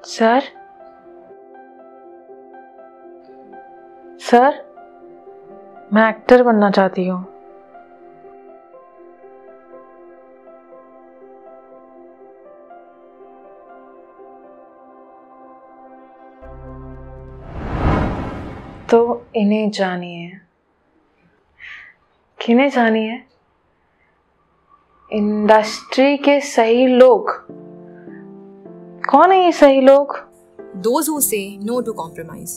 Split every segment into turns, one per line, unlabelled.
Sir sir मैं actor बनना चाहती हूँ। तो इन्हें जानिए। किन्हें जानिए? इंडस्ट्री के सही लोग। कौन है ये सही लोग?
Those who say no to compromise.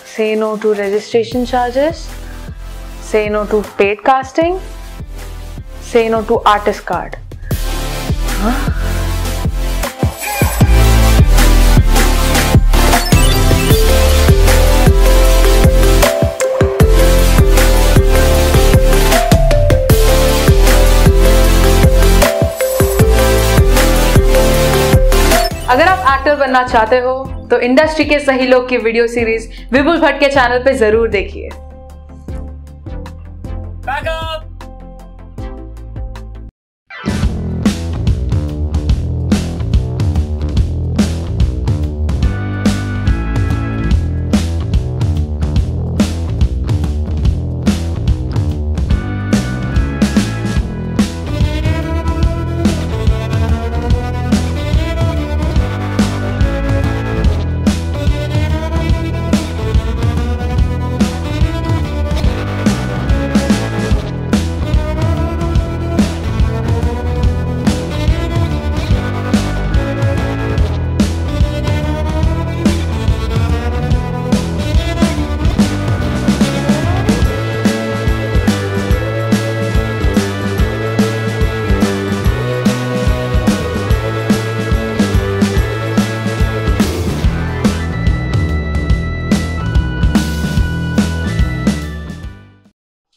Say no to registration charges. Say no to paid casting. Say no to artist card. हाँ? अगर आप एक्टर बनना चाहते हो तो इंडस्ट्री के सही लोग की वीडियो सीरीज विपुल भट्ट के चैनल पे जरूर देखिए।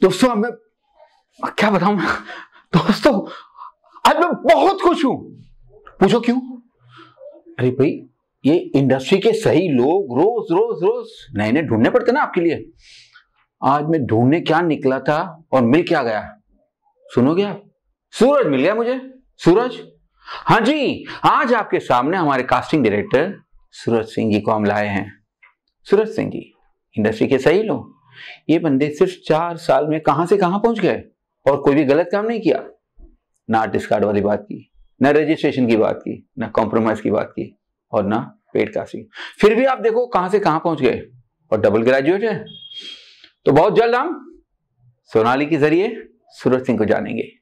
दोस्तों मैं क्या बताऊं दोस्तों, आज मैं बहुत खुश हूं। पूछो क्यों? अरे भाई, ये इंडस्ट्री के सही लोग रोज रोज रोज नए नए ढूंढने पड़ते ना आपके लिए। आज मैं ढूंढने क्या निकला था और मिल क्या गया, सुनोगे आप? सूरज मिल गया मुझे। सूरज, हाँ जी, आज आपके सामने हमारे कास्टिंग डायरेक्टर सूरज सिंह जी को हम लाए हैं। सूरज सिंह जी इंडस्ट्री के सही लोग। ये बंदे सिर्फ 4 साल में कहां से कहां पहुंच गए और कोई भी गलत काम नहीं किया। ना आर्टिस्ट कार्ड वाली बात की, ना रजिस्ट्रेशन की बात की, ना कॉम्प्रोमाइज की बात की और ना पेड कास्टिंग। फिर भी आप देखो कहां से कहां पहुंच गए और डबल ग्रेजुएट है। तो बहुत जल्द हम सोनाली के जरिए सूरज सिंह को जानेंगे।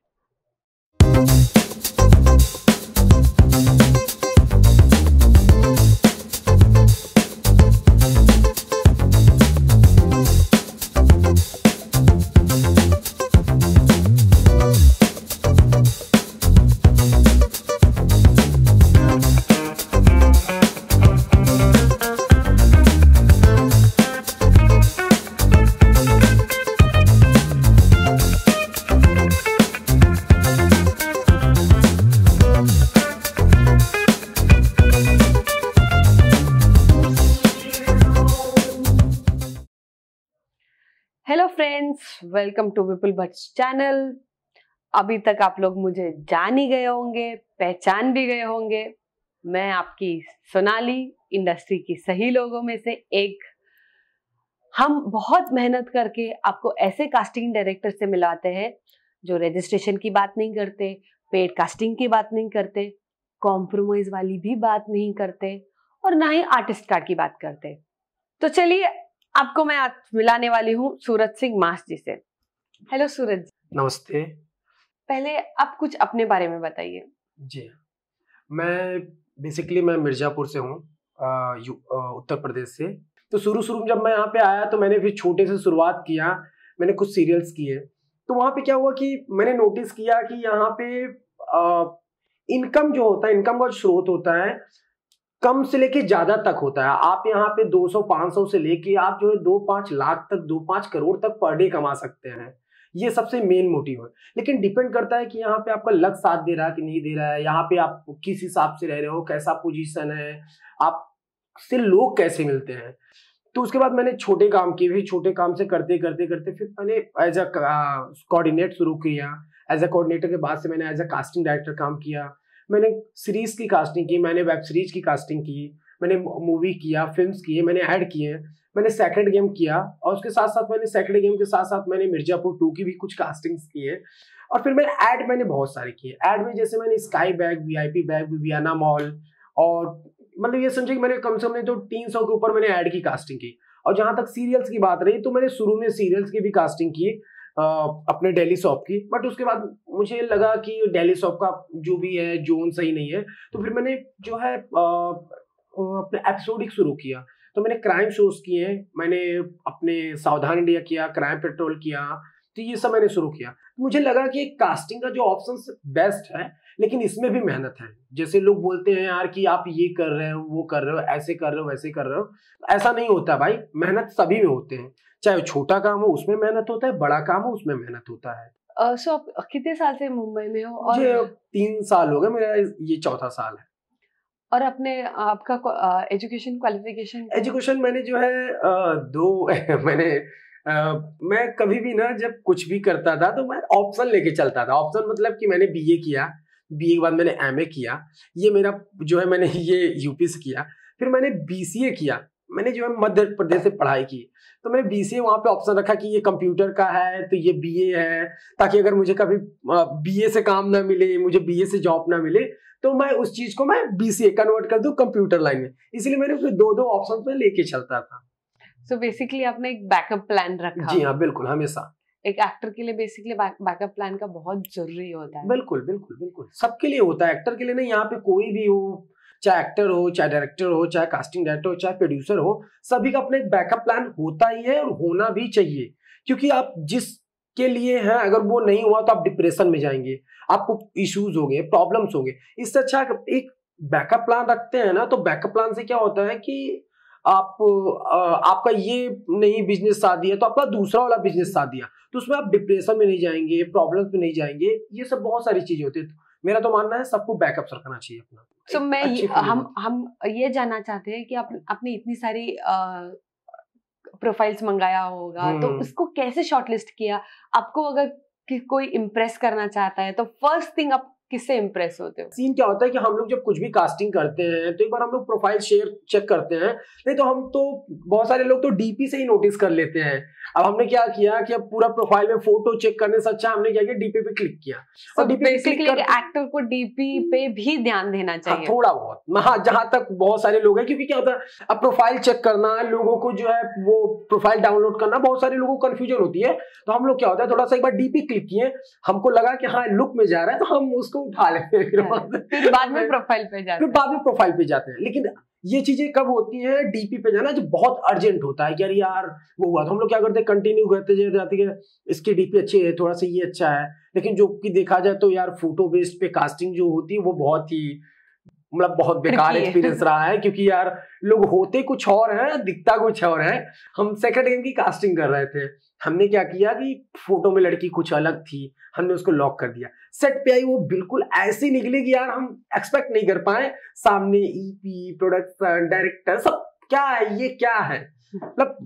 Hello friends, welcome to Vipul Bhatt channel. अभी तक आप लोग मुझे जान ही गए होंगे, पहचान भी गए होंगे। मैं आपकी सोनाली, इंडस्ट्री की सही लोगों में से एक। हम बहुत मेहनत करके आपको ऐसे कास्टिंग डायरेक्टर से मिलाते हैं जो रजिस्ट्रेशन की बात नहीं करते, पेड कास्टिंग की बात नहीं करते, कॉम्प्रोमाइज वाली भी बात नहीं करते और ना ही आर्टिस्ट कार्ड की बात करते। तो चलिए, आपको मैं आज मिलाने वाली हूँ सूरज सिंह मास जी से। हेलो सूरज।
नमस्ते।
पहले आप कुछ अपने बारे में बताइए।
जी, मैं मिर्जापुर से हूँ, उत्तर प्रदेश से। तो शुरू में जब मैं यहाँ पे आया तो मैंने फिर छोटे से शुरुआत किया, मैंने कुछ सीरियल्स किए। तो वहाँ पे क्या हुआ कि मैंने नोटिस किया कि यहाँ पे इनकम जो होता है, इनकम का स्रोत होता है, कम से लेके ज्यादा तक होता है। आप यहाँ पे 200-500 से लेके आप जो है 2-5 लाख तक, 2-5 करोड़ तक पर डे कमा सकते हैं। ये सबसे मेन मोटिव है। लेकिन डिपेंड करता है कि यहाँ पे आपका लक साथ दे रहा है कि नहीं दे रहा है, यहाँ पे आप किस हिसाब से रह रहे हो, कैसा पोजीशन है, आप से लोग कैसे मिलते हैं। तो उसके बाद मैंने छोटे काम किए, फिर छोटे काम से करते करते करते फिर मैंने एज अ कोऑर्डिनेट शुरू किया। एज अ कोऑर्डिनेटर के बाद से मैंने एज अ कास्टिंग डायरेक्टर काम किया। मैंने सीरीज की कास्टिंग की, मैंने वेब सीरीज की कास्टिंग की, मैंने मूवी किया, फिल्म्स किए, मैंने ऐड किए, मैंने सेक्रेड गेम किया, और उसके साथ साथ मैंने सेक्रेड गेम के साथ साथ मैंने मिर्जापुर 2 की भी कुछ कास्टिंग्स की है। और फिर मैंने बहुत सारे किए। ऐड में जैसे मैंने sky bag, VIP bag, Viviana mall, और मतलब ये समझे कि मैंने कम से कम तो 300 के ऊपर मैंने ऐड की कास्टिंग की। और जहां तक सीरियल्स की बात रही तो मैंने शुरू में सीरियल्स की भी कास्टिंग की अपने डेली सॉप की, बट उसके बाद मुझे लगा कि डेली सॉप का जो भी है जोन सही नहीं है, तो फिर मैंने जो है अपने एपिसोडिक शुरू किया। तो मैंने क्राइम शोज किए, मैंने अपने सावधान इंडिया किया, क्राइम पेट्रोल किया, तो ये सब मैंने शुरू किया। मुझे लगा कि कास्टिंग का जो ऑप्शन बेस्ट है, लेकिन इसमें भी मेहनत है। जैसे लोग बोलते हैं यार कि आप ये कर रहे हो, वो कर रहे हो, ऐसे कर रहे हो, वैसे कर रहे हो, ऐसा नहीं होता भाई। मेहनत सभी में होते हैं, चाहे छोटा काम हो उसमें मेहनत होता है, बड़ा काम हो उसमें मेहनत होता है।
सो आप कितने साल से मुंबई में हो?
मुझे 3 साल हो गए, मेरा ये 4था साल है।
और अपने आपका एजुकेशन क्वालिफिकेशन?
एजुकेशन मैंने जो है मैं कभी भी ना जब कुछ भी करता था तो मैं ऑप्शन लेके चलता था। ऑप्शन मतलब कि मैंने बीए किया, बीए के बाद मैंने एमए किया, ये मेरा जो है मैंने ये यूपी से किया। फिर मैंने बीसीए किया, मैंने जो है मध्य प्रदेश से पढ़ाई की, तो मैंने बीसीए वहाँ पे ऑप्शन रखा कि ये कंप्यूटर का है तो ये बीए है, ताकि अगर मुझे कभी बीए से काम ना मिले, मुझे बीए से जॉब ना मिले, तो मैं उस चीज को मैं बीसीए कन्वर्ट कर दूं कंप्यूटर लाइन में। इसीलिए मैंने फिर 2 ऑप्शन में लेके चलता था।
सो बेसिकली आपने एक बैकअप प्लान रखा?
जी हाँ, बिल्कुल, हमेशा।
एक एक्टर के लिए बेसिकली बैकअप प्लान का बहुत जरूरी होता है।
बिल्कुल बिल्कुल बिल्कुल, सबके लिए होता है, एक्टर के लिए नहीं। यहाँ पे कोई भी हो, चाहे एक्टर हो, चाहे डायरेक्टर हो, चाहे कास्टिंग डायरेक्टर हो, चाहे प्रोड्यूसर हो, सभी का अपना एक बैकअप प्लान होता ही है और होना भी चाहिए। क्योंकि आप जिस के लिए हैं, अगर वो नहीं हुआ तो आप डिप्रेशन में जाएंगे, आपको इश्यूज होंगे, प्रॉब्लम्स होंगे। इससे अच्छा एक बैकअप प्लान रखते हैं ना, तो बैकअप प्लान से क्या होता है कि आपका ये नहीं बिजनेस साथ दिया तो आपका दूसरा वाला बिजनेस साथ दिया, तो उसमें आप डिप्रेशन में नहीं जाएंगे, प्रॉब्लम्स में नहीं जाएंगे। ये सब बहुत सारी चीजें होती है। मेरा तो मानना है सबको बैकअप रखना चाहिए अपना।
So हम ये जानना चाहते हैं कि आपने इतनी सारी प्रोफाइल्स मंगाया होगा, तो उसको कैसे शॉर्टलिस्ट किया? आपको अगर कोई इम्प्रेस करना चाहता है तो फर्स्ट थिंग आप किससे इम्प्रेस होते हो?
सीन क्या होता है कि हम लोग जब कुछ भी कास्टिंग करते हैं तो एक बार हम लोग प्रोफाइल शेयर चेक करते हैं, नहीं तो हम तो बहुत सारे लोग तो डीपी से ही नोटिस कर लेते हैं। अब हमने क्या किया कि अब पूरा प्रोफाइल में फोटो चेक करने से अच्छा हमने क्या किया, डीपी पे क्लिक किया।
और बेसिकली एक्टर को डीपी पे भी ध्यान देना चाहिए।
थोड़ा बहुत, हाँ, जहां तक बहुत सारे लोग हैं। क्योंकि क्या होता है, अब प्रोफाइल चेक करना, लोगों को जो है वो प्रोफाइल डाउनलोड करना, बहुत सारे लोगों को कंफ्यूजन होती है। तो हम लोग क्या होता है, थोड़ा सा एक बार डीपी क्लिक किए, हमको लगा कि हाँ लुक में जा रहा है, तो हम उसको उठा लेते हैं,
फिर बाद में प्रोफाइल पे जाते हैं।
लेकिन ये चीजें कब होती हैं, डीपी पे जाना जो बहुत अर्जेंट होता है कि यार वो हुआ, तो हम लोग क्या करते हैं, कंटिन्यू करते जाते हैं, इसकी डीपी अच्छी है, थोड़ा सा ये अच्छा है। लेकिन जो कि देखा जाए तो यार फोटो बेस्ड पे कास्टिंग जो होती है वो बहुत ही मतलब बहुत बेकार एक्सपीरियंस रहा है। क्योंकि यार लोग होते कुछ और हैं, दिखता कुछ और है। हम सेकंड गेम की कास्टिंग कर रहे थे, हमने क्या किया कि फोटो में लड़की कुछ अलग थी, हमने उसको लॉक कर दिया। सेट पे आई वो बिल्कुल ऐसी निकली कि यार हम एक्सपेक्ट नहीं कर पाए। सामने ईपी, प्रोडक्शन, डायरेक्टर, सब क्या है, ये क्या है। मतलब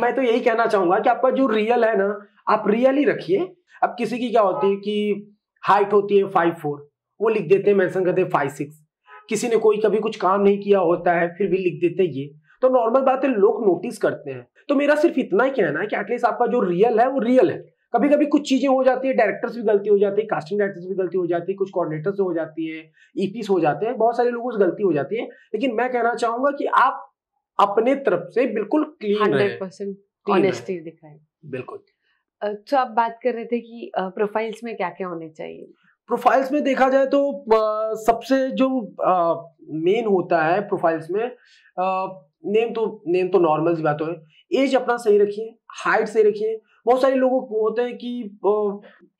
मैं तो यही कहना चाहूंगा कि आपका जो रियल है ना, आप रियल ही रखिए। अब किसी की क्या होती है कि हाइट होती है 5'4", वो लिख देते हैं, मेंशन करते हैं 5'6". किसी ने कोई कभी कुछ काम नहीं किया होता है फिर भी लिख देते हैं ये, तो नॉर्मल बात है, लोग नोटिस करते हैं। तो मेरा सिर्फ इतना ही कहना है कि एटलीस्ट आपका जो रियल है वो रियल है। कभी कभी कुछ चीजें हो जाती है, डायरेक्टर से भी गलती हो जाती है, कास्टिंग डायरेक्टर से भी गलती हो जाती है, कुछ कोऑर्डिनेटर से हो जाती है, ईपी से हो जाते हैं, बहुत सारे लोगों से गलती हो जाती है। लेकिन मैं कहना चाहूंगा कि आप अपने तरफ से बिल्कुल क्लीन
100% ऑनेस्टी दिखाएं।
बिल्कुल।
तो आप बात कर रहे थे कि प्रोफाइल्स में क्या क्या होने चाहिए?
प्रोफाइल्स में देखा जाए तो सबसे जो मेन होता है प्रोफाइल्स में, नेम तो नॉर्मल सी बात है। एज अपना सही रखिए, हाइट सही रखिए। बहुत सारे लोगों को होते हैं कि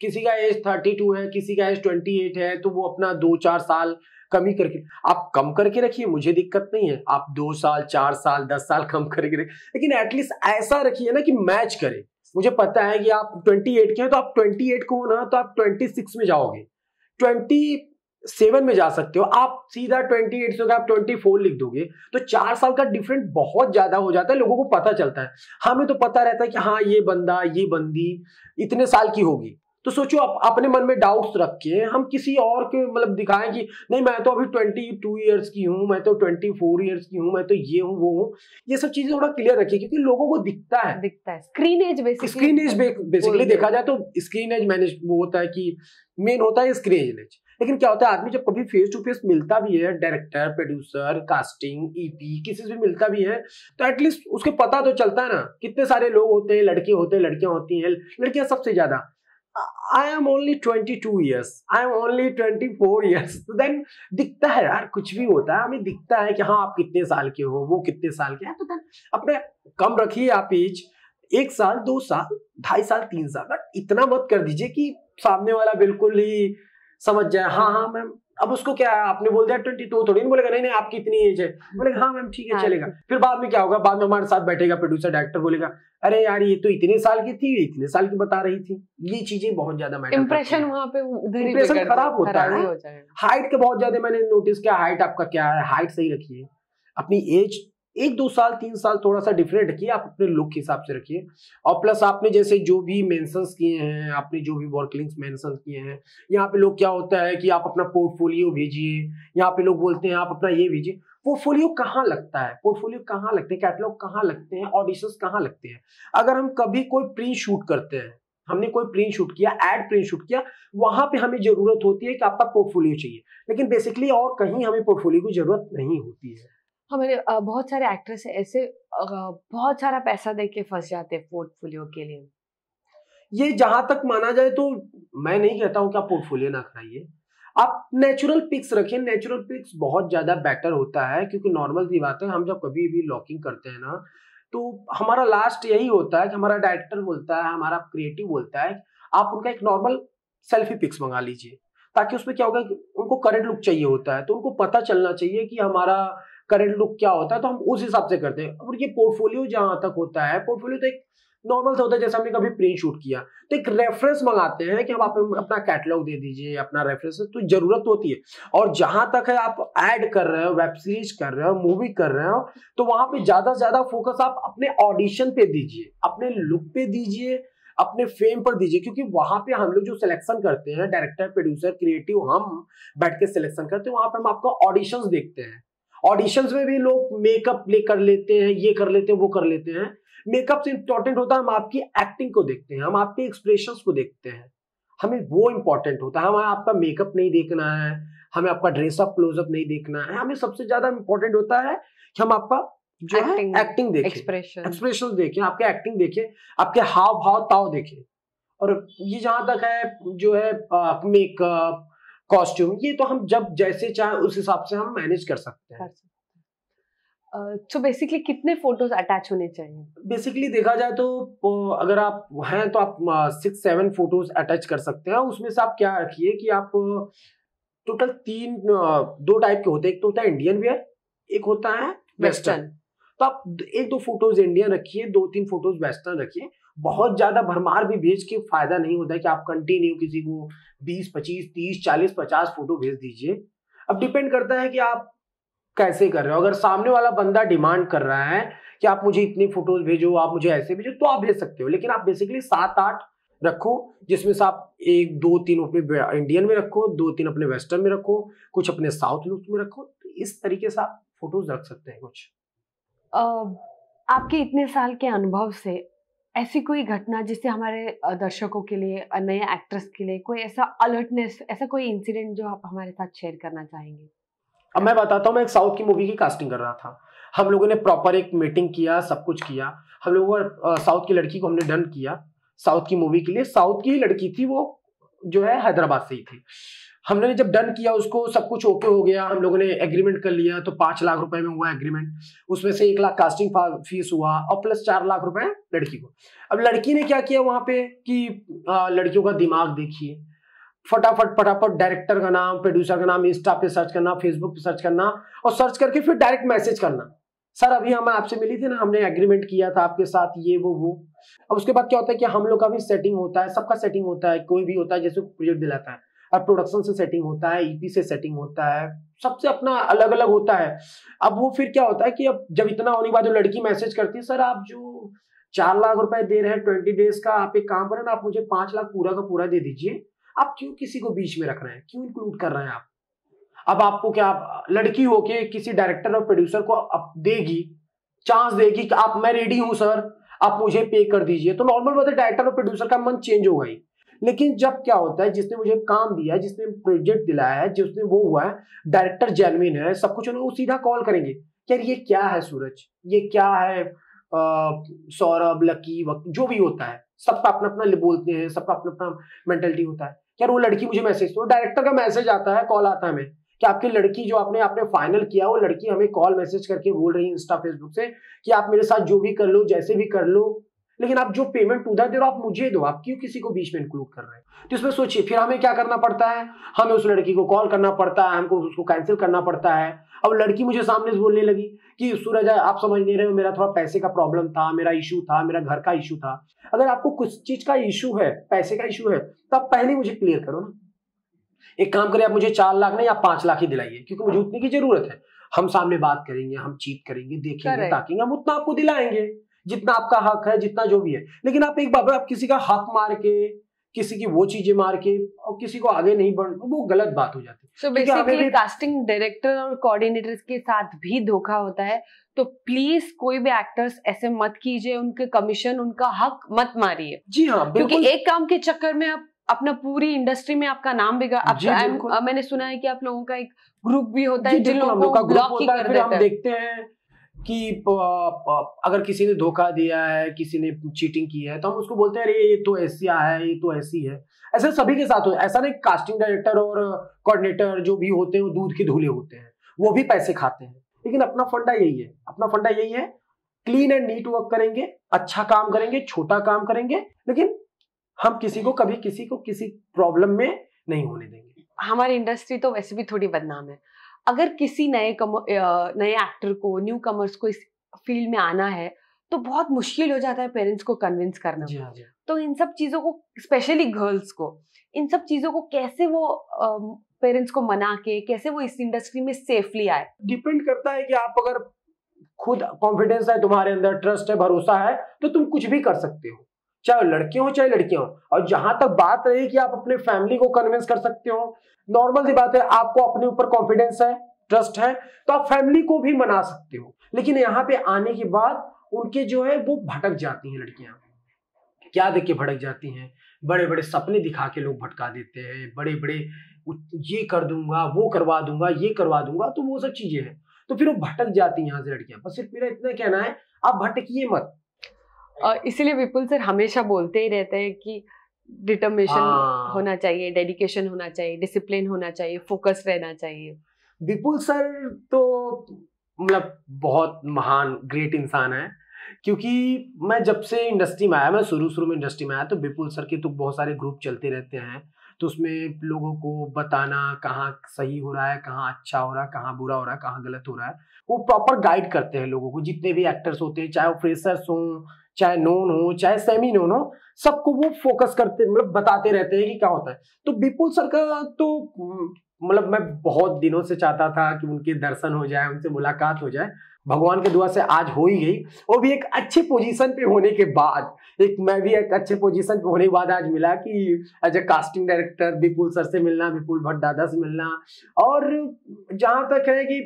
किसी का एज 32 है, किसी का एज 28 है, तो वो अपना 2-4 साल कम ही करके, आप कम करके रखिए, मुझे दिक्कत नहीं है। आप 2 साल, 4 साल, 10 साल कम करके रखिए, लेकिन एटलीस्ट ऐसा रखिए ना कि मैच करे। मुझे पता है कि आप 28 के हैं, तो आप 28 को हो ना तो आप 26 में जाओगे, 20 7 में जा सकते हो, आप सीधा 28 से आप 24 लिख दोगे तो 4 साल का डिफरेंट बहुत ज्यादा हो जाता है, लोगों को पता चलता है। हमें तो पता रहता है कि हाँ ये बंदा ये बंदी इतने साल की होगी, तो सोचो अपने मन में डाउट्स रख के हम किसी और के मतलब दिखाएं कि नहीं मैं तो अभी 22 ईयर्स की हूँ, मैं तो 24 ईयर्स की हूँ, मैं तो ये हूँ वो हूँ। ये सब चीजें थोड़ा क्लियर रखिए क्योंकि लोगों को दिखता है
स्क्रीन एज
बेसिकली देखा जाए तो स्क्रीन एज मैनेज वो होता है कि मेन होता है स्क्रीन एज। लेकिन क्या होता है आदमी जब कभी फेस टू फेस मिलता भी है, डायरेक्टर प्रोड्यूसर कास्टिंग ईपी किसी से भी मिलता भी है, तो एटलीस्ट उसके पता तो चलता है ना कितने सारे लोग होते हैं, लड़के होते हैं लड़कियां होती हैं, लड़कियां सबसे ज्यादा। I am only 22 years, I am only 24 years, तो देन दिखता है यार, कुछ भी होता है हमें दिखता है कि हाँ आप कितने साल के हो, वो कितने साल के हैं, तो देन अपने कम रखिए आप एज, 1 साल 2 साल 2.5 साल 3 साल, बट इतना मत कर दीजिए कि सामने वाला बिल्कुल ही समझ जाए हाँ हाँ मैम। अब उसको क्या है, आपने बोल दिया 22, तो थोड़ी नहीं बोलेगा नहीं नहीं आपकी इतनी एज है, बोलेगा हाँ मैम ठीक है चलेगा। फिर बाद में क्या होगा, बाद में हमारे साथ बैठेगा प्रोड्यूसर डायरेक्टर, बोलेगा अरे यार ये तो इतने साल की थी, इतने साल की बता रही थी। ये चीजें बहुत ज्यादा मैटर,
इंप्रेशन वहां पे उधर ही
इंप्रेशन खराब होता है।
हो जाएगा।
हाइट का बहुत ज्यादा मैंने नोटिस किया, हाइट आपका क्या है, हाइट सही रखिए, अपनी एज 1-2 साल 3 साल थोड़ा सा डिफरेंट रखिए, आप अपने लुक के हिसाब से रखिए। और प्लस आपने जैसे जो भी मेंशंस किए हैं, आपने जो भी वर्क लिंक्स मेंशन किए हैं, यहाँ पे लोग क्या होता है कि आप अपना पोर्टफोलियो भेजिए, यहाँ पे लोग बोलते हैं आप अपना ये भेजिए। पोर्टफोलियो कहाँ लगता है, पोर्टफोलियो कहाँ लगते हैं, कैटलॉग कहाँ लगते हैं, ऑडिशंस कहाँ लगते हैं। अगर हम कभी कोई प्रिंट शूट करते हैं, हमने कोई प्रिंट शूट किया, एड प्रिंट शूट किया, वहां पे हमें जरूरत होती है कि आपका पोर्टफोलियो चाहिए, लेकिन बेसिकली और कहीं हमें पोर्टफोलियो की जरूरत नहीं होती है।
हमारे बहुत सारे एक्ट्रेस ऐसे बहुत सारा पैसा दे के फंस जाते हैं पोर्टफोलियो के लिए।
ये जहां तक माना जाए तो मैं नहीं कहता हूं कि आप पोर्टफोलियो ना कराइए, आप नेचुरल पिक्स रखें। नेचुरल पिक्स बहुत ज्यादा बेटर होता है, क्योंकि नॉर्मल सी बात है, हम जब कभी भी लॉकिंग करते हैं ना, तो हमारा लास्ट यही होता है कि हमारा डायरेक्टर बोलता है, हमारा क्रिएटिव बोलता है आप उनका एक नॉर्मल सेल्फी पिक्स मंगा लीजिए, ताकि उसमें क्या होगा, उनको करंट लुक चाहिए होता है, तो उनको पता चलना चाहिए कि हमारा करंट लुक क्या होता है, तो हम उस हिसाब से करते हैं। और ये पोर्टफोलियो जहां तक होता है, पोर्टफोलियो तो एक नॉर्मल सा होता है, जैसे हमने कभी प्रिंट शूट किया तो एक रेफरेंस मंगाते हैं कि हम आप अपना कैटलॉग दे दीजिए, अपना रेफरेंस, तो जरूरत होती है। और जहां तक है आप ऐड कर रहे हो, वेब सीरीज कर रहे हो, मूवी कर रहे हो, तो वहां पे ज्यादा से ज्यादा फोकस आप अपने ऑडिशन पे दीजिए, अपने लुक पे दीजिए, अपने फेम पर दीजिए, क्योंकि वहां पे हम लोग जो सिलेक्शन करते हैं, डायरेक्टर प्रोड्यूसर क्रिएटिव हम बैठ के सिलेक्शन करते हैं, वहां पे हम आपका ऑडिशंस देखते हैं। ऑडिशंस में भी लोग मेकअप ले कर लेते हैं, ये कर लेते हैं, वो कर लेते हैं। मेकअप से इंपॉर्टेंट होता है हम आपकी एक्टिंग को देखते हैं, हम आपके एक्सप्रेशंस को देखते हैं, हमें वो इंपॉर्टेंट होता है। हमें आपका मेकअप नहीं देखना है, हमें आपका ड्रेसअप क्लोजअप नहीं देखना है, हमें सबसे ज्यादा इंपॉर्टेंट होता है कि हम आपका जो है एक्टिंग देखें, एक्सप्रेशन देखें, आपके एक्टिंग देखें, आपके हाव भाव ताव देखें। और ये जहां तक है जो है मेकअप कॉस्ट्यूम, ये तो हम जब जैसे चाहे उस हिसाब से हम मैनेज कर सकते हैं।
तो बेसिकली कितने फोटोज अटैच होने चाहिए? बेसिकली
देखा जाए तो अगर आप हैं तो आप 6-7 फोटोज अटैच कर सकते हैं। उसमें से आप क्या रखिए कि आप टोटल 2 टाइप के होते हैं, एक तो होता है इंडियन वेयर, एक होता है वेस्टर्न। तो आप 1-2 फोटोज इंडियन रखिए, 2-3 फोटोज वेस्टर्न रखिए। बहुत ज्यादा भरमार भी भेज के फायदा नहीं होता है कि आप कंटिन्यू किसी को 20, 25, 30, 40, 50 फोटो भेज दीजिए। अब डिपेंड करता है कि आप कैसे कर रहे हो। अगर सामने वाला बंदा डिमांड कर रहा है कि आप मुझे इतनी फोटोज भेजो, आप मुझे ऐसे भेजो, तो आप भेज सकते हो। लेकिन आप बेसिकली 7-8 रखो, जिसमें से आप 1-2-3 अपने इंडियन में रखो, 2-3 अपने वेस्टर्न में रखो, कुछ अपने साउथ लुक में रखो। तो इस तरीके से आप फोटोज रख सकते हैं कुछ।
आपके इतने साल के अनुभव से ऐसी कोई घटना जिससे हमारे दर्शकों के लिए, नए एक्ट्रेस के लिए कोई ऐसा अलर्टनेस, ऐसा कोई इंसिडेंट जो आप हमारे साथ शेयर करना चाहेंगे?
अब मैं बताता हूँ, मैं एक साउथ की मूवी की कास्टिंग कर रहा था। हम लोगों ने प्रॉपर एक मीटिंग किया, सब कुछ किया। हम लोगों साउथ की लड़की को हमने डन किया साउथ की मूवी के लिए। साउथ की ही लड़की थी, वो जो है हैदराबाद से ही थी। हमने जब डन किया उसको, सब कुछ ओके हो गया, हम लोगों ने एग्रीमेंट कर लिया, तो 5 लाख रुपए में हुआ एग्रीमेंट। उसमें से 1 लाख कास्टिंग फीस हुआ और प्लस 4 लाख रुपए लड़की को। अब लड़की ने क्या किया वहां पे कि लड़कियों का दिमाग देखिए, फटाफट डायरेक्टर का नाम, प्रोड्यूसर का नाम इंस्टा पे सर्च करना, फेसबुक पे सर्च करना, और सर्च करके फिर डायरेक्ट मैसेज करना, सर अभी हम आपसे मिली थी ना, हमने एग्रीमेंट किया था आपके साथ, ये वो। अब उसके बाद क्या होता है कि हम लोग का भी सेटिंग होता है, सबका सेटिंग होता है, कोई भी होता है जैसे प्रोजेक्ट दिलाता है, अब प्रोडक्शन से सेटिंग होता है, ईपी से सेटिंग होता है, सबसे अपना अलग अलग होता है। अब वो फिर क्या होता है कि अब जब इतना होने के बाद लड़की मैसेज करती है, सर आप जो 4 लाख रुपए दे रहे हैं 20 डेज का, आप एक काम करें ना, आप मुझे 5 लाख पूरा का पूरा दे दीजिए। आप क्यों किसी को बीच में रख रहे हैं, क्यों इंक्लूड कर रहे हैं आप? अब आपको क्या, लड़की होके किसी डायरेक्टर और प्रोड्यूसर को अब देगी, चांस देगी कि आप, मैं रेडी हूं सर, आप मुझे पे कर दीजिए, तो नॉर्मल बात है डायरेक्टर और प्रोड्यूसर का मन चेंज होगा ही। लेकिन जब क्या होता है, जिसने मुझे काम दिया है, जिसने प्रोजेक्ट दिलाया है, जिसने वो हुआ है, डायरेक्टर जेन्युइन है, सब कुछ, वो सीधा कॉल करेंगे, यार ये क्या है सूरज, ये क्या है सौरभ, लकी, जो भी होता है, सबका अपना अपना बोलते हैं, सबका अपना अपना मेंटेलिटी होता है। यार वो लड़की मुझे मैसेज, तो डायरेक्टर का मैसेज आता है, कॉल आता है हमें कि आपकी लड़की जो आपने फाइनल किया, वो लड़की हमें कॉल मैसेज करके बोल रही है इंस्टा फेसबुक से कि आप मेरे साथ जो भी कर लो, जैसे भी कर लो, लेकिन आप जो पेमेंट उधर दे रहे हो आप मुझे दो, आप क्यों किसी को बीच में इंक्लूड कर रहे हैं? तो इसमें सोचिए, फिर हमें क्या करना पड़ता है, हमें उस लड़की को कॉल करना पड़ता है, हमको उसको कैंसिल करना पड़ता है। अब लड़की मुझे सामने से बोलने लगी कि सूरज आप समझ नहीं रहे हो, मेरा थोड़ा पैसे का प्रॉब्लम था, मेरा इशू था, मेरा घर का इशू था। अगर आपको कुछ चीज का इशू है, पैसे का इशू है, तो आप पहले मुझे क्लियर करो ना। एक काम करिए, आप मुझे 4 लाख नहीं, आप 5 लाख ही दिलाइए, क्योंकि मुझे उतनी की जरूरत है। हम सामने बात करेंगे, हम चीट करेंगे, देखेंगे, ताकेंगे, हम उतना आपको दिलाएंगे जितना आपका हक है, जितना जो भी है। लेकिन आप एक बार आप किसी का हक मार के, किसी की वो चीजें मार के और किसी को आगे नहीं बढ़, वो गलत बात हो जाती है।
So बेसिकली कास्टिंग डायरेक्टर और कोऑर्डिनेटर्स के साथ भी धोखा होता है, तो प्लीज कोई भी एक्टर्स ऐसे मत कीजिए, उनके कमीशन, उनका हक मत मारिए।
जी हाँ,
क्योंकि एक काम के चक्कर में आप अपना पूरी इंडस्ट्री में आपका नाम बिगड़। मैंने सुना है कि आप लोगों का एक ग्रुप भी होता है जिन लोगों को ब्लॉक ही कर देते हैं।
हम देखते हैं कि अगर किसी ने धोखा दिया है, किसी ने चीटिंग की है, तो हम उसको बोलते हैं अरे ये तो ऐसा है, ये तो ऐसी है। ऐसा सभी के साथ होता है, ऐसा नहीं कास्टिंग डायरेक्टर और कोऑर्डिनेटर जो भी होते हैं वो दूध के धुले होते हैं, वो भी पैसे खाते हैं। लेकिन अपना फंडा यही है, अपना फंडा यही है, क्लीन एंड नीट वर्क करेंगे, अच्छा काम करेंगे, छोटा काम करेंगे, लेकिन हम किसी को कभी किसी प्रॉब्लम में नहीं होने देंगे।
हमारी इंडस्ट्री तो वैसे भी थोड़ी बदनाम है। अगर किसी नए एक्टर को, न्यू कमर्स को इस फील्ड में आना है, तो बहुत मुश्किल हो जाता है पेरेंट्स को कन्विंस करना।
जी हाँ, जी।
तो इन सब चीजों को, स्पेशली गर्ल्स को, इन सब चीजों को कैसे वो पेरेंट्स को मना के कैसे वो इस इंडस्ट्री में सेफली आए?
डिपेंड करता है कि आप अगर खुद कॉन्फिडेंस है तुम्हारे अंदर, ट्रस्ट है, भरोसा है, तो तुम कुछ भी कर सकते हो, चाहे लड़के हो चाहे लड़कियां हो। और जहां तक बात रही कि आप अपने फैमिली को कन्विंस कर सकते हो, नॉर्मल सी बात है, आपको अपने ऊपर कॉन्फिडेंस है, ट्रस्ट है, तो आप फैमिली को भी मना सकते हो। लेकिन यहाँ पे आने के बाद उनके जो है वो भटक जाती हैं लड़कियां। क्या देख के भटक जाती हैं? बड़े बड़े सपने दिखा के लोग भटका देते हैं, बड़े बड़े ये कर दूंगा, वो करवा दूंगा, ये करवा दूंगा, तो वो सब चीजें हैं, तो फिर वो भटक जाती हैं यहाँ से लड़कियां। बस सिर्फ मेरा इतना कहना है, आप भटकिए मत।
इसीलिए विपुल सर हमेशा बोलते ही रहते हैं कि डिटर्मिनेशन होना चाहिए, डेडिकेशन होना चाहिए, डिसिप्लिन होना चाहिए, फोकस रहना चाहिए।
विपुल सर तो मतलब बहुत महान ग्रेट इंसान है, क्योंकि मैं जब से इंडस्ट्री में आया, मैं शुरू में इंडस्ट्री में आया, तो विपुल सर के तो बहुत सारे ग्रुप चलते रहते हैं, तो उसमें लोगों को बताना कहाँ सही हो रहा है, कहाँ अच्छा हो रहा है, कहाँ बुरा हो रहा है, कहाँ गलत हो रहा है, वो प्रॉपर गाइड करते हैं लोगों को। जितने भी एक्टर्स होते हैं, चाहे वो फ्रेशर्स हो, चाहे नोन हो, चाहे सेमी नोन हो, सबको वो फोकस करते, मतलब बताते रहते हैं कि क्या होता है। तो विपुल सर का तो मतलब मैं बहुत दिनों से चाहता था कि उनके दर्शन हो जाए, उनसे मुलाकात हो जाए। भगवान के दुआ से आज हो ही गई, वो भी एक अच्छे पोजीशन पे होने के बाद। मैं भी एक अच्छे पोजीशन पे होने के बाद आज मिला कि as a casting director Vipul sir से मिलना, विपुल भट्ट दादा से मिलना। और जहां तक है कि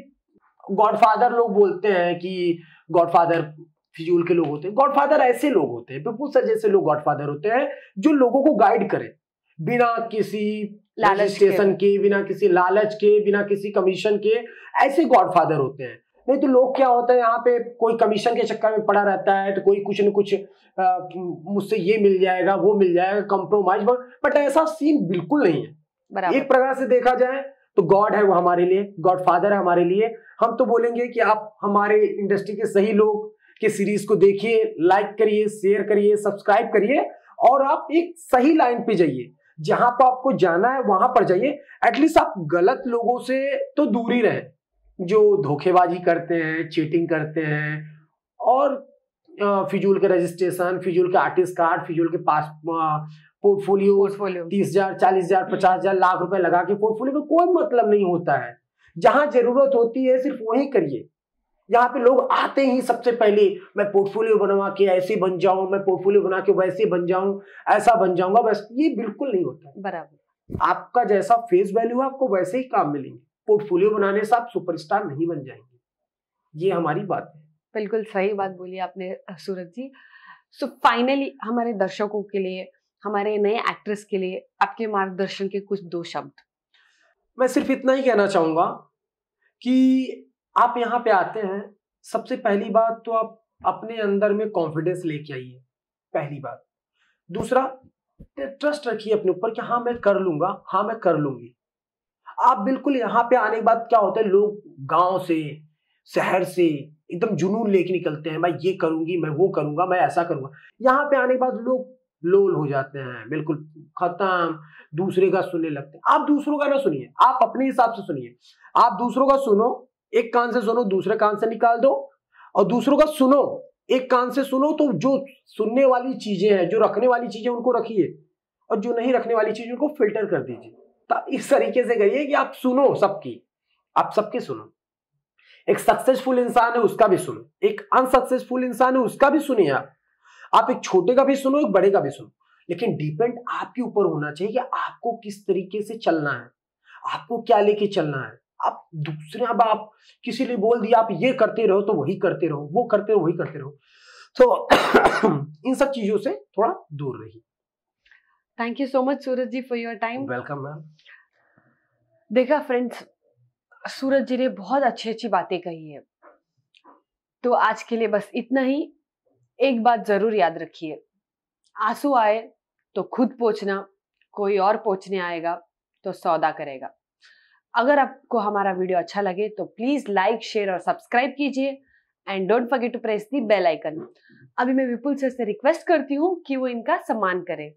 गॉडफादर लोग बोलते हैं कि गॉडफादर फिजूल के लोग होते हैं, गॉडफादर ऐसे लोग होते हैं, विपुल सर जैसे लोग गॉडफादर होते हैं जो लोगों को गाइड करें, बिना किसी रजिस्ट्रेशन के, बिना किसी लालच के, बिना किसी कमीशन के। ऐसे गॉडफादर होते हैं। नहीं तो लोग क्या होता है, यहाँ पे कोई कमीशन के चक्कर में पड़ा रहता है, तो कोई कुछ न कुछ मुझसे ये मिल जाएगा, वो मिल जाएगा, कंप्रोमाइज। बट ऐसा सीन बिल्कुल नहीं है। एक प्रकार से देखा जाए तो गॉड है वो हमारे लिए, गॉडफादर है हमारे लिए। हम तो बोलेंगे कि आप हमारे इंडस्ट्री के सही लोग के सीरीज को देखिए, लाइक करिए, शेयर करिए, सब्सक्राइब करिए, और आप एक सही लाइन पे जाइए, जहां पर आपको जाना है वहां पर जाइए। एटलीस्ट आप गलत लोगों से तो दूर ही रहें, जो धोखेबाजी करते हैं, चीटिंग करते हैं, और फिजूल के रजिस्ट्रेशन, फिजूल के आर्टिस्ट कार्ड, फिजूल के पोर्टफोलियो 30,000, 40,000, 50,000, लाख रुपए लगा के पोर्टफोलियो का कोई मतलब नहीं होता है। जहां जरूरत होती है सिर्फ वही करिए। यहाँ पे लोग आते ही सबसे पहले मैं पोर्टफोलियो बनवा के ऐसे बन जाऊं, मैं पोर्टफोलियो बना के वैसे बन जाऊं, ऐसा बन जाऊंगा, बस ये बिल्कुल नहीं होता।
बराबर,
आपका जैसा फेस वैल्यू है आपको वैसे ही काम मिलेंगे। पोर्टफोलियो बनाने से आप सुपरस्टार नहीं बन जाएंगे, ये हमारी बात है।
बिल्कुल सही बात बोली आपने सूरज जी। सो फाइनली हमारे दर्शकों के लिए, हमारे नए एक्ट्रेस के लिए आपके मार्गदर्शन के कुछ 2 शब्द।
मैं सिर्फ इतना ही कहना चाहूंगा कि आप यहाँ पे आते हैं, सबसे पहली बात तो आप अपने अंदर में कॉन्फिडेंस लेके आइए, पहली बात। दूसरा, ट्रस्ट रखिए अपने ऊपर कि हाँ मैं कर लूंगा, हाँ मैं कर लूंगी। आप बिल्कुल यहाँ पे आने के बाद क्या होता है, लोग गांव से शहर से एकदम जुनून लेके निकलते हैं, मैं ये करूंगी, मैं वो करूंगा, मैं ऐसा करूंगा। यहाँ पे आने के बाद लोग लोल हो जाते हैं, बिल्कुल खत्म, दूसरे का सुनने लगते हैं। आप दूसरों का ना सुनिए, आप अपने हिसाब से सुनिए। आप दूसरों का सुनो, एक कान से सुनो, दूसरे कान से निकाल दो, और दूसरों का सुनो, एक कान से सुनो। तो जो सुनने वाली चीजें हैं, जो रखने वाली चीजें उनको रखिए, और जो नहीं रखने वाली चीजें उनको फिल्टर कर दीजिए। तो इस तरीके से करिए कि आप सुनो सबकी, आप सबके सुनो। एक सक्सेसफुल इंसान है उसका भी सुनो, एक अनसक्सेसफुल इंसान है उसका भी सुनिए। आप एक छोटे का भी सुनो, एक बड़े का भी सुनो, लेकिन डिपेंड आपके ऊपर होना चाहिए कि आपको किस तरीके से चलना है, आपको क्या लेके चलना है। आप दूसरे, अब आप किसी ने बोल दिया आप ये करते रहो तो वही करते रहो, वो करते रहो वही करते रहो, तो इन सब चीजों से थोड़ा दूर रहिए।
Thank you so much Suraj ji for your time.
Welcome ma'am.
देखा फ्रेंड्स, सूरज जी ने बहुत अच्छी बातें कही है। तो आज के लिए बस इतना ही। एक बात जरूर याद रखिए, आंसू आए तो खुद पोंछना, कोई और पोंछने आएगा तो सौदा करेगा। अगर आपको हमारा वीडियो अच्छा लगे तो प्लीज लाइक, शेयर और सब्सक्राइब कीजिए, and don't forget to press the bell icon. अभी मैं विपुल सर से रिक्वेस्ट करती हूँ कि वो इनका सम्मान करें।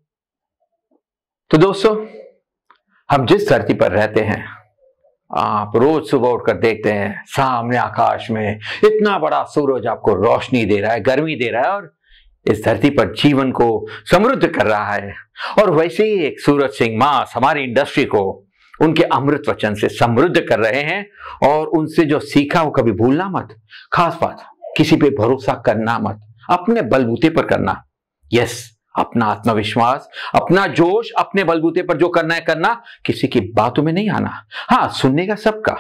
तो दोस्तों, हम जिस धरती पर रहते हैं, आप रोज सुबह उठकर देखते हैं सामने आकाश में इतना बड़ा सूरज आपको रोशनी दे रहा है, गर्मी दे रहा है, और इस धरती पर जीवन को समृद्ध कर रहा है। और वैसे ही एक सूरज सिंह मास हमारी इंडस्ट्री को उनके अमृत वचन से समृद्ध कर रहे हैं, और उनसे जो सीखा वो कभी भूलना मत। खास बात, किसी पे भरोसा करना मत, अपने बलबूते पर करना। यस, अपना आत्मविश्वास, अपना जोश, अपने बलबूते पर जो करना है करना, किसी की बातों में नहीं आना। हाँ, सुनने का सबका।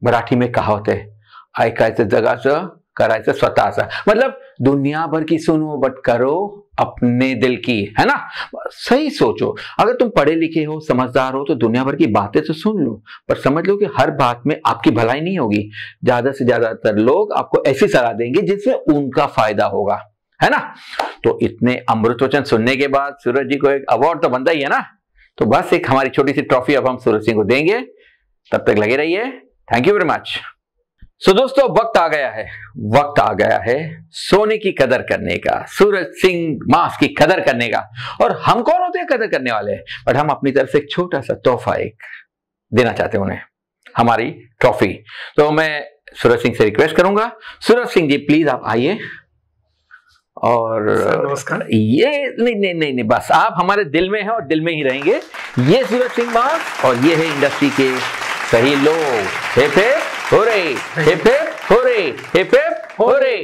मराठी में कहावत है, ऐकायचं जगाचं, करायचं स्वतःचं। मतलब दुनिया भर की सुनो बट करो अपने दिल की, है ना। सही सोचो। अगर तुम पढ़े लिखे हो, समझदार हो, तो दुनिया भर की बातें तो सुन लो, पर समझ लो कि हर बात में आपकी भलाई नहीं होगी। ज्यादा से ज्यादातर लोग आपको ऐसी सलाह देंगे जिससे उनका फायदा होगा, है ना। तो इतने अमृत वचन सुनने के बाद सूरज जी को एक अवार्ड तो बनता ही है ना। तो बस एक हमारी छोटी सी ट्रॉफी अब हम सूरज सिंह को देंगे। तब तक लगे रहिए। Thank you very much. So दोस्तों, वक्त आ गया है सोने की कदर करने का, सूरज सिंह मास की कदर करने का। और हम कौन होते हैं कदर करने वाले, बट हम अपनी तरफ से एक छोटा सा तोहफा एक देना चाहते हैं उन्हें, हमारी ट्रॉफी। तो मैं सूरज सिंह से रिक्वेस्ट करूंगा, सूरज सिंह जी प्लीज आप आइए। और
नमस्कार।
ये नहीं, बस आप हमारे दिल में हैं और दिल में ही रहेंगे। ये सूरज सिंह मास और ये है इंडस्ट्री के सही लोग। हिप हिप होरे, हिप हिप होरे, हिप हिप होरे।